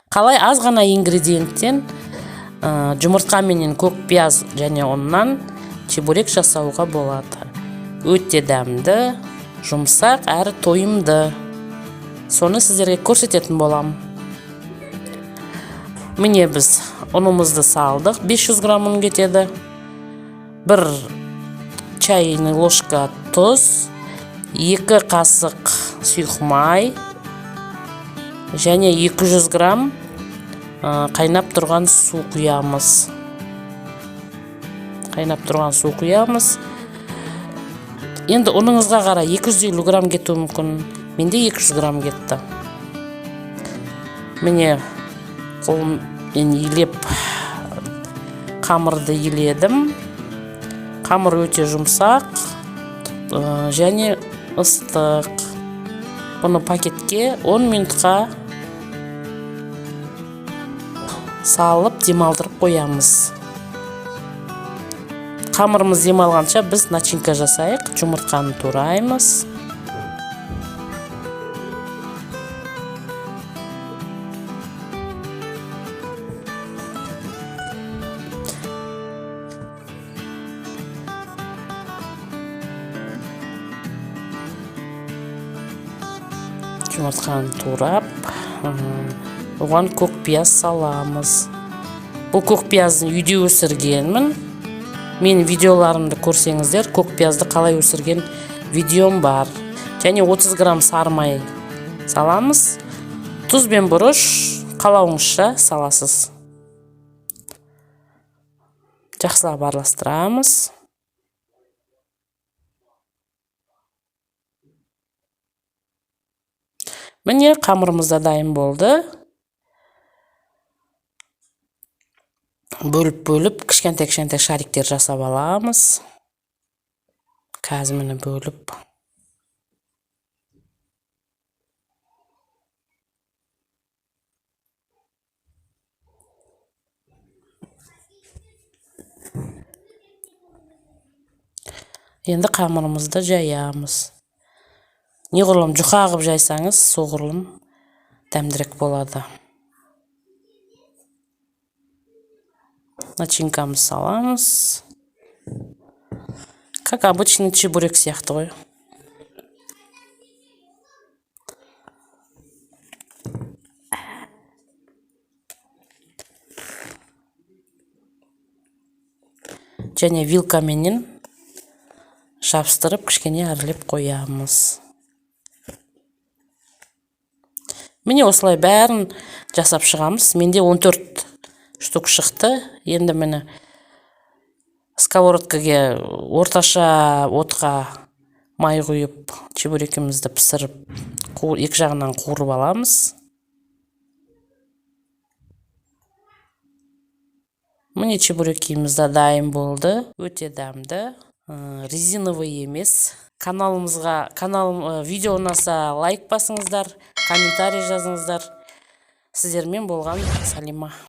Қалай аз ғана ингредиенттен жұмыртқа менен көк пияз және оннан чебурек жасауға болады. Өте дәмді, жұмсақ әрі тойымды. Соны сіздерге көрсететін болам. Міне біз ұнымызды салдық, 500 грамм ұн кетеді. 1 чайный ложка тұз, 2 қасық сұйық май және 200 грамм қайнап тұрған су құямыз. Енді ұныңызға қара 250 грамм кетуі мүмкін. Менде 200 грамм кетті. Міне қолыммен елеп қамырды еледім. Қамыр өте жұмсақ және ыстық. Бұны пакетке 10 минутқа салып демалдырып қоямыз. Қамырымыз демалғанша біз начинка жасайық. Жұмыртқаны тураймыз. Жұмыртқаны турап, оған көк пияз саламыз. Бұл көк пияздың үйде өсіргенмін. Мен видеоларымды көрсеңіздер, көк пиязды қалай өсірген видеом бар. Және 30 грамм сары май саламыз. Тұз бен бұрыш қалауыңызша саласыз. Жақсылап араластырамыз. Міне қамырымыз да дайын болды. Бөліп кішкентай шариктер жасап аламыз. Қазір міне бөліп. Енді қамырымызды жаямыз. Неғұрлым жұқа қылып жайсаңыз, соғұрлым дәмдірек болады. Начинкамыз саламыз. Как обычный чебурек сияқты ғой. Және вилкаменен жабыстырып, кішкене әрлеп қоямыз. Міне осылай бәрін жасап шығамыз. Менде 14 штук шықты. Енді мені сковородкаға орташа отқа май құйып, чебурекімізді пісіріп, екі жағынан қуырып аламыз. Міне чебурекіміз де дайын болды. Өте дәмді, резиновый емес. Видео ұнаса лайк басыңыздар, комментарий жазыңыздар. Сіздермен болған Салима.